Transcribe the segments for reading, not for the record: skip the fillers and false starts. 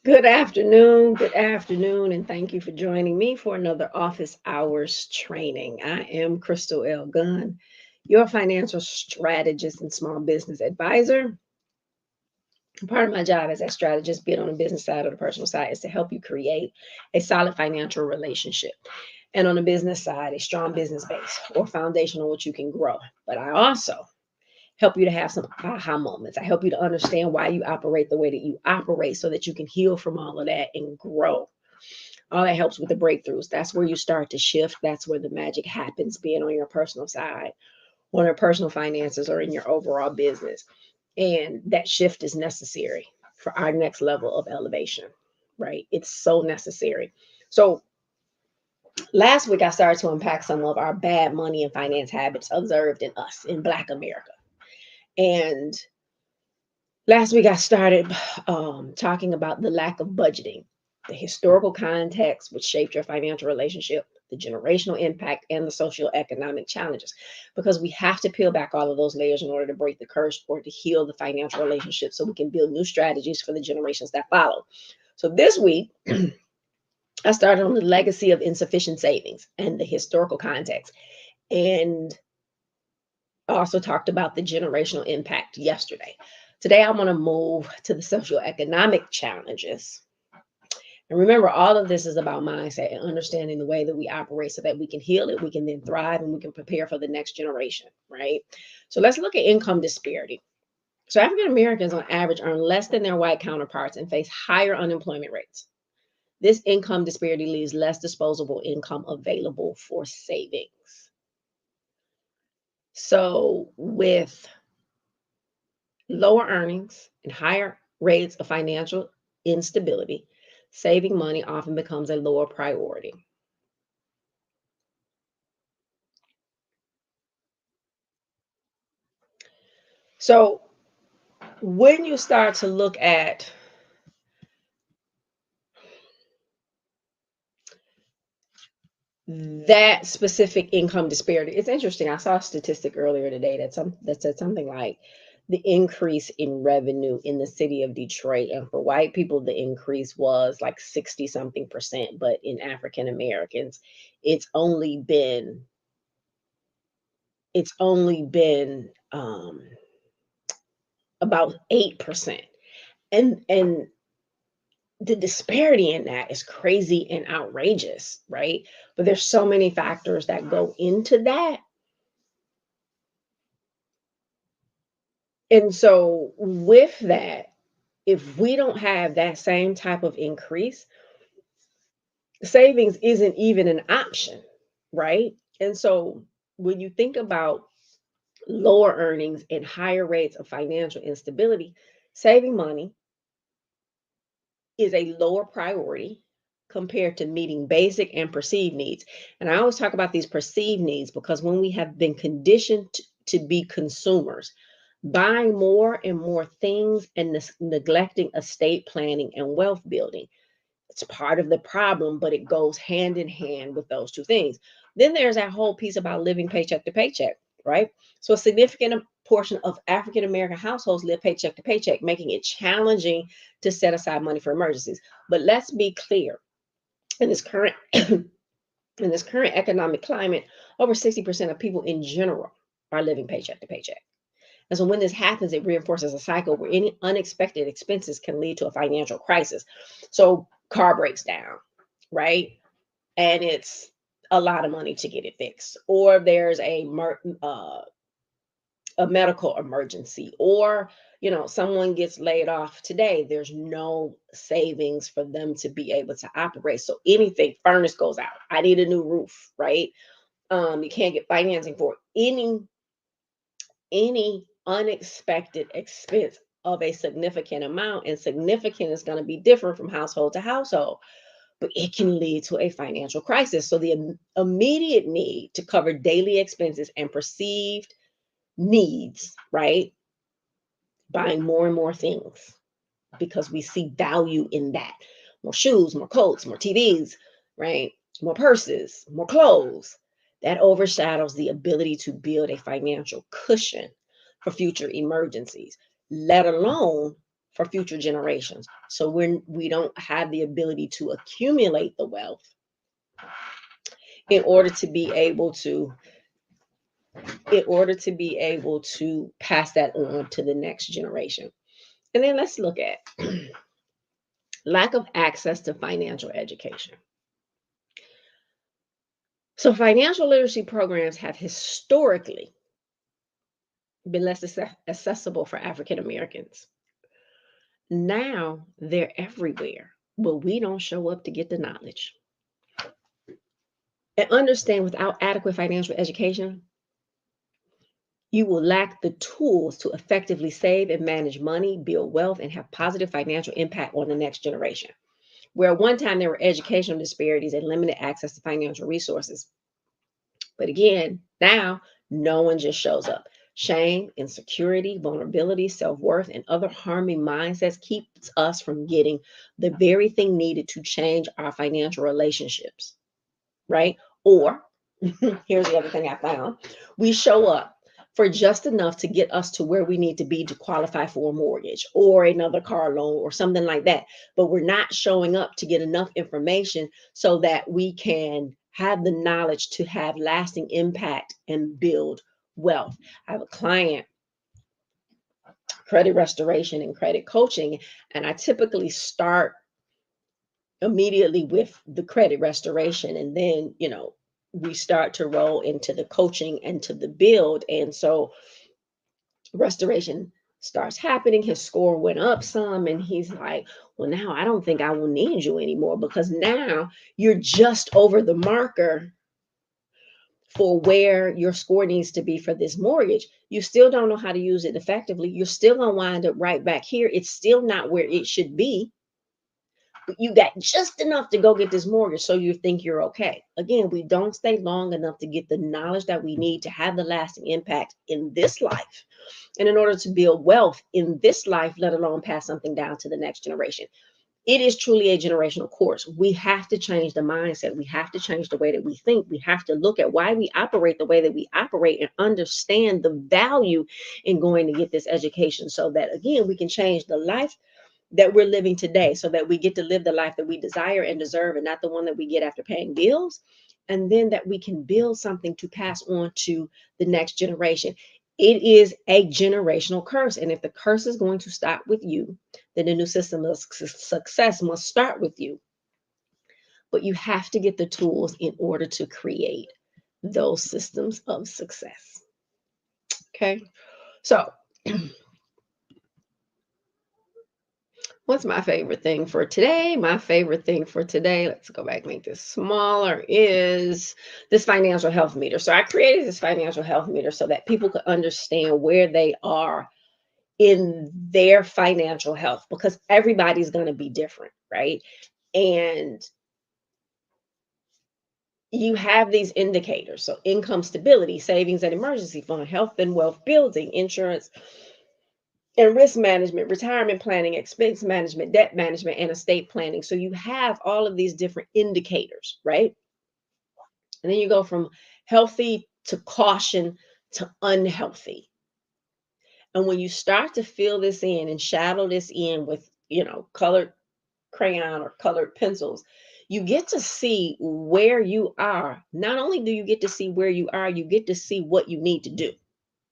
Good afternoon, and thank you for joining me for another office hours training. I am Crystal L. Gunn, your financial strategist and small business advisor. Part of my job as a strategist, be it on the business side or the personal side, is to help you create a solid financial relationship. And on the business side, a strong business base or foundation on which you can grow. But I also help you to have some aha moments. I help you to understand why you operate the way that you operate so that you can heal from all of that and grow. All that helps with the breakthroughs. That's where you start to shift. That's where the magic happens, being on your personal side, on your personal finances, or in your overall business. And that shift is necessary for our next level of elevation, right? It's so necessary. So last week, I started to unpack some of our bad money and finance habits observed in us in Black America. And last week, I started talking about the lack of budgeting, the historical context which shaped your financial relationship, the generational impact, and the socioeconomic challenges. Because we have to peel back all of those layers in order to break the curse or to heal the financial relationship so we can build new strategies for the generations that follow. So this week, I started on the legacy of insufficient savings and the historical context. And I also talked about the generational impact yesterday. Today, I want to move to the socioeconomic challenges. And remember, all of this is about mindset and understanding the way that we operate so that we can heal it, we can then thrive, and we can prepare for the next generation, right? So let's look at income disparity. So African Americans on average earn less than their white counterparts and face higher unemployment rates. This income disparity leaves less disposable income available for savings. So with lower earnings and higher rates of financial instability, saving money often becomes a lower priority. So when you start to look at that specific income disparity, it's interesting. I saw a statistic earlier today that said something like the increase in revenue in the city of Detroit, and for white people, the increase was like 60 something percent, but in African Americans, it's only been it's only been about 8%. And the disparity in that is crazy and outrageous, right? But there's so many factors that go into that. And so with that, if we don't have that same type of increase, savings isn't even an option, right? And so when you think about lower earnings and higher rates of financial instability, saving money is a lower priority compared to meeting basic and perceived needs. And I always talk about these perceived needs because when we have been conditioned to be consumers, buying more and more things and neglecting estate planning and wealth building, it's part of the problem, but it goes hand in hand with those two things. Then there's that whole piece about living paycheck to paycheck, right? So a significant portion of African American households live paycheck to paycheck, making it challenging to set aside money for emergencies. But let's be clear, in this current in this current economic climate, over 60% of people in general are living paycheck to paycheck. And so when this happens, it reinforces a cycle where any unexpected expenses can lead to a financial crisis. So car breaks down, right? And it's a lot of money to get it fixed. Or there's a a medical emergency, or someone gets laid off today, there's no savings for them to be able to operate. So anything, furnace goes out, I need a new roof, right? You can't get financing for any unexpected expense of a significant amount, and significant is going to be different from household to household, but it can lead to a financial crisis. So the immediate need to cover daily expenses and perceived needs, right? Buying more and more things because we see value in that. More shoes, more coats, more TVs, right? More purses, more clothes. That overshadows the ability to build a financial cushion for future emergencies, let alone for future generations. So we don't have the ability to accumulate the wealth in order to be able to pass that on to the next generation. And then let's look at lack of access to financial education. So financial literacy programs have historically been less accessible for African Americans. Now they're everywhere, but we don't show up to get the knowledge. And understand, without adequate financial education, you will lack the tools to effectively save and manage money, build wealth, and have positive financial impact on the next generation. Where at one time there were educational disparities and limited access to financial resources. But again, now no one just shows up. Shame, insecurity, vulnerability, self-worth, and other harming mindsets keeps us from getting the very thing needed to change our financial relationships, right? Or here's the other thing I found. We show up for just enough to get us to where we need to be to qualify for a mortgage or another car loan or something like that. But we're not showing up to get enough information so that we can have the knowledge to have lasting impact and build wealth. I have a client, credit restoration and credit coaching, and I typically start immediately with the credit restoration, and then we start to roll into the coaching and to the build. And so restoration starts happening, his score went up some, and he's like, well, now I don't think I will need you anymore, because now you're just over the marker for where your score needs to be for this mortgage. You still don't know how to use it effectively. You're still going to wind up right back here. It's still not where it should be. You got just enough to go get this mortgage, so you think you're okay. Again, we don't stay long enough to get the knowledge that we need to have the lasting impact in this life, and in order to build wealth in this life, let alone pass something down to the next generation. It is truly a generational course. We have to change the mindset. We have to change the way that we think. We have to look at why we operate the way that we operate and understand the value in going to get this education, so that, again, we can change the life that we're living today, so that we get to live the life that we desire and deserve, and not the one that we get after paying bills. And then that we can build something to pass on to the next generation. It is a generational curse. And if the curse is going to stop with you, then the new system of success must start with you. But you have to get the tools in order to create those systems of success. Okay. So what's my favorite thing for today? My favorite thing for today, let's go back, make this smaller, is this financial health meter. So I created this financial health meter so that people could understand where they are in their financial health, because everybody's going to be different, right? And you have these indicators. So income stability, savings and emergency fund, health and wealth building, insurance and risk management, retirement planning, expense management, debt management, and estate planning. So you have all of these different indicators, right? And then you go from healthy to caution to unhealthy. And when you start to fill this in and shadow this in with, colored crayon or colored pencils, you get to see where you are. Not only do you get to see where you are, you get to see what you need to do.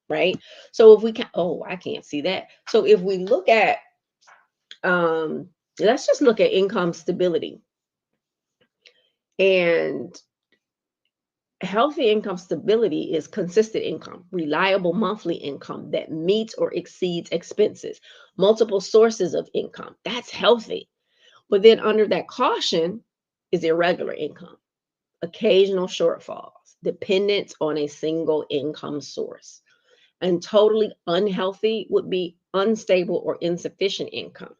Right? So if we can, I can't see that. So if we look at, let's just look at income stability. And Healthy income stability is consistent income, reliable monthly income that meets or exceeds expenses, multiple sources of income. That's healthy. But then under that caution is irregular income, occasional shortfalls, dependence on a single income source. And totally unhealthy would be unstable or insufficient income,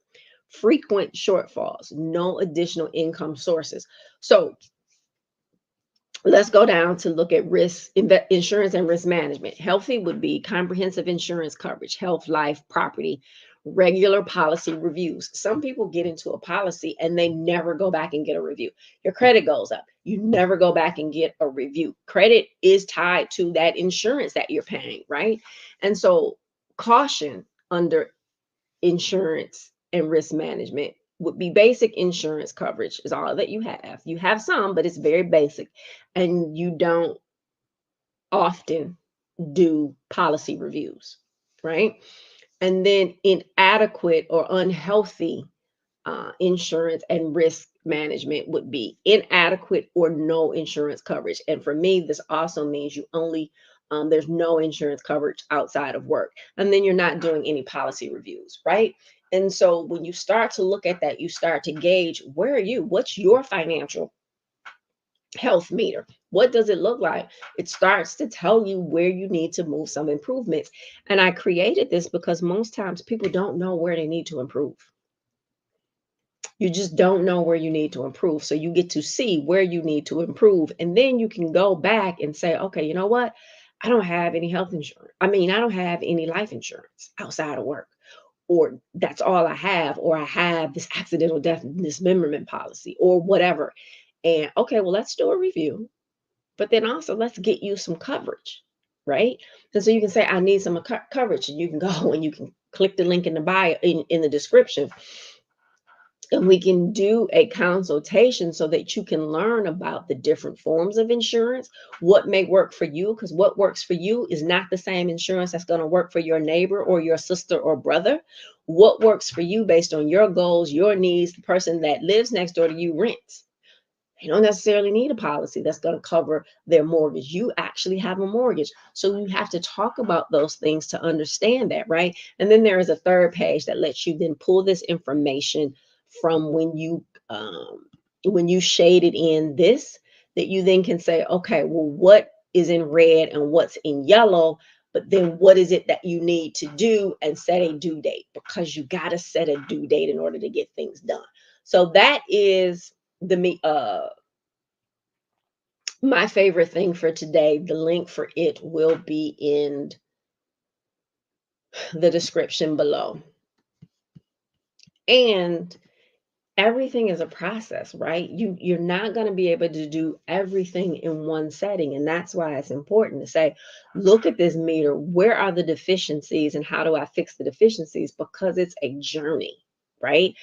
frequent shortfalls, no additional income sources. So let's go down to look at risk, insurance and risk management. Healthy would be comprehensive insurance coverage, health, life, property, regular policy reviews. Some people get into a policy and they never go back and get a review. Your credit goes up. You never go back and get a review. Credit is tied to that insurance that you're paying, right? And so caution under insurance and risk management would be basic insurance coverage is all that you have. You have some, but it's very basic. And you don't often do policy reviews, right? And then inadequate or unhealthy insurance and risk management would be inadequate or no insurance coverage. And for me, this also means you only there's no insurance coverage outside of work, and then you're not doing any policy reviews, right? And so when you start to look at that, you start to gauge where are you? What's your financial health meter? What does it look like? It starts to tell you where you need to move some improvements. And I created this because most times people don't know where they need to improve. You just don't know where you need to improve. So you get to see where you need to improve. And then you can go back and say, okay, you know what? I don't have any health insurance. I mean, I don't have any life insurance outside of work, or that's all I have, or I have this accidental death and dismemberment policy, or whatever. And okay, well, let's do a review, but then also let's get you some coverage, right? And so you can say, I need some coverage, and you can go and you can click the link in the bio in the description, and we can do a consultation so that you can learn about the different forms of insurance, what may work for you, because what works for you is not the same insurance that's going to work for your neighbor or your sister or brother. What works for you based on your goals, your needs, the person that lives next door to you rents. They don't necessarily need a policy that's going to cover their mortgage. You actually have a mortgage. So you have to talk about those things to understand that, right? And then there is a third page that lets you then pull this information from when you shaded in this, that you then can say, okay, well, what is in red and what's in yellow? But then what is it that you need to do, and set a due date, because you got to set a due date in order to get things done. So that is my favorite thing for today. The link for it will be in the description below. And everything is a process, right? You're not going to be able to do everything in one setting. And that's why it's important to say, look at this meter. Where are the deficiencies and how do I fix the deficiencies? Because it's a journey, right?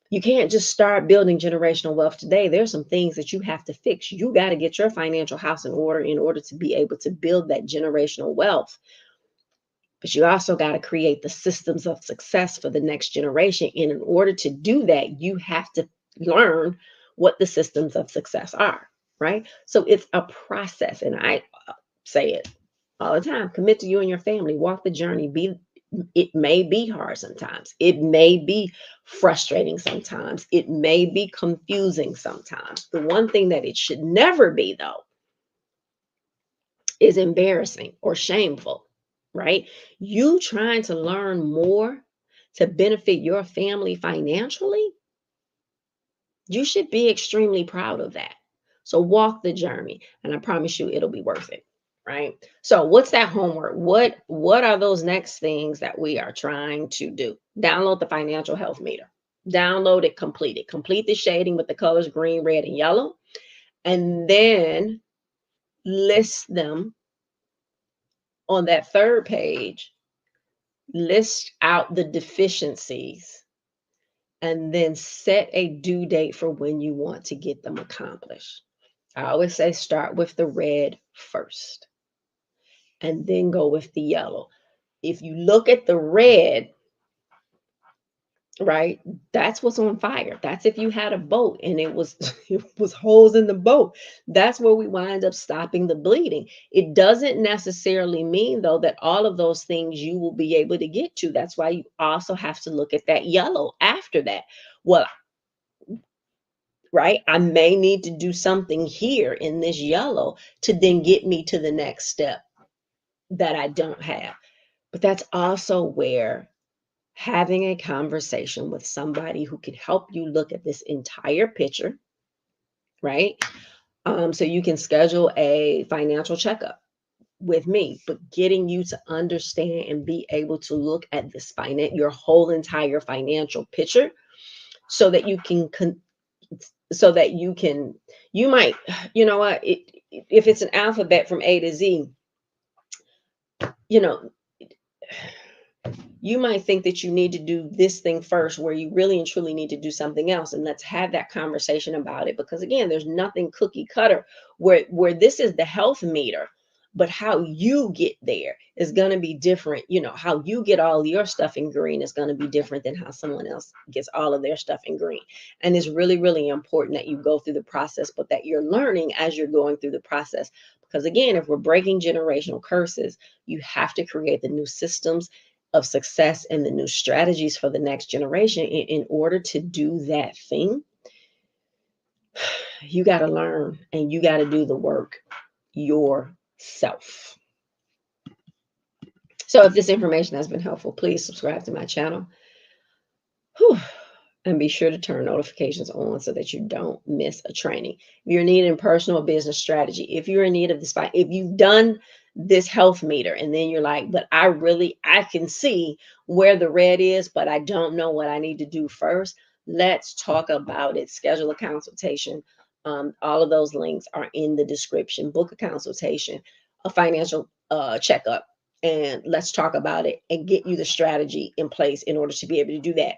You can't just start building generational wealth today. There's some things that you have to fix. You got to get your financial house in order to be able to build that generational wealth. But you also got to create the systems of success for the next generation. And in order to do that, you have to learn what the systems of success are, right? So it's a process. And I say it all the time: commit to you and your family, walk the journey. It may be hard sometimes. It may be frustrating sometimes. It may be confusing sometimes. The one thing that it should never be, though, is embarrassing or shameful, right? You trying to learn more to benefit your family financially, you should be extremely proud of that. So walk the journey, and I promise you it'll be worth it, right? So what's that homework? What are those next things that we are trying to do? Download the financial health meter. Download it, complete it. Complete the shading with the colors green, red, and yellow, and then list them on that third page. List out the deficiencies, and then set a due date for when you want to get them accomplished. I always say start with the red first and then go with the yellow. If you look at the red, right? That's what's on fire. That's if you had a boat and it was it was holes in the boat. That's where we wind up stopping the bleeding. It doesn't necessarily mean though that all of those things you will be able to get to. That's why you also have to look at that yellow after that. Well, right, I may need to do something here in this yellow to then get me to the next step that I don't have. But that's also where having a conversation with somebody who can help you look at this entire picture, right? So you can schedule a financial checkup with me, but getting you to understand and be able to look at this your whole entire financial picture so that you can so that you might, you know what, if it's an alphabet from A to Z, you know, you might think that you need to do this thing first where you really and truly need to do something else, and let's have that conversation about it, because again, there's nothing cookie cutter where this is the health meter, but how you get there is going to be different. How you get all your stuff in green is going to be different than how someone else gets all of their stuff in green. And it's really, really important that you go through the process, but that you're learning as you're going through the process, because again, if we're breaking generational curses, you have to create the new systems of success and the new strategies for the next generation. In order to do that thing, you got to learn and you got to do the work yourself. So if this information has been helpful, please subscribe to my channel. And be sure to turn notifications on so that you don't miss a training. If you're needing personal business strategy, if you're in need of this, if you've done this health meter and then you're like, but I can see where the red is, but I don't know what I need to do first. Let's talk about it. Schedule a consultation. All of those links are in the description. Book a consultation, a financial checkup, and let's talk about it and get you the strategy in place in order to be able to do that.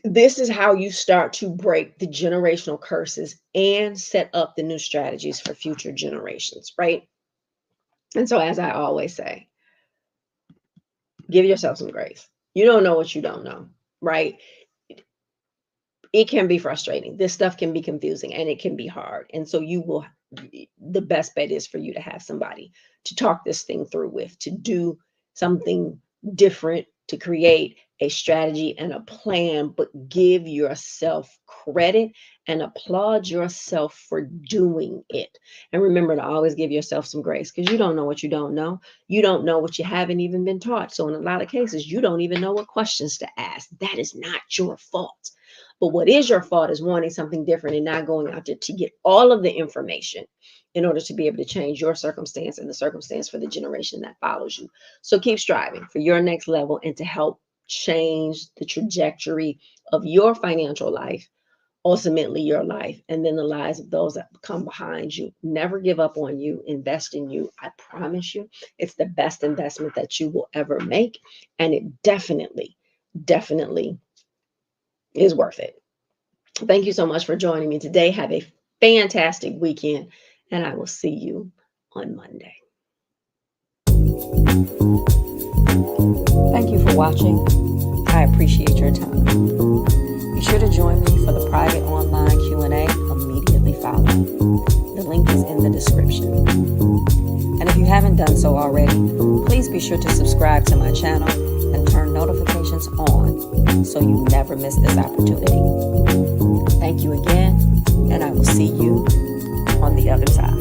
This is how you start to break the generational curses and set up the new strategies for future generations, right? And so, as I always say, give yourself some grace. You don't know what you don't know, right? It can be frustrating. This stuff can be confusing and it can be hard. And so the best bet is for you to have somebody to talk this thing through with, to do something different, to create a strategy and a plan, but give yourself credit and applaud yourself for doing it. And remember to always give yourself some grace, because you don't know what you don't know. You don't know what you haven't even been taught. So in a lot of cases, you don't even know what questions to ask. That is not your fault. But what is your fault is wanting something different and not going out there to get all of the information in order to be able to change your circumstance and the circumstance for the generation that follows you. So keep striving for your next level and to help change the trajectory of your financial life, ultimately your life, and then the lives of those that come behind you. Never give up on you. Invest in you. I promise you, it's the best investment that you will ever make. And it definitely, definitely is worth it. Thank you so much for joining me today. Have a fantastic weekend, and I will see you on Monday. Thank you for watching. I appreciate your time. Be sure to join me for the private online Q&A immediately following. The link is in the description. And if you haven't done so already, please be sure to subscribe to my channel and turn notifications on so you never miss this opportunity. Thank you again, and I will see you on the other side.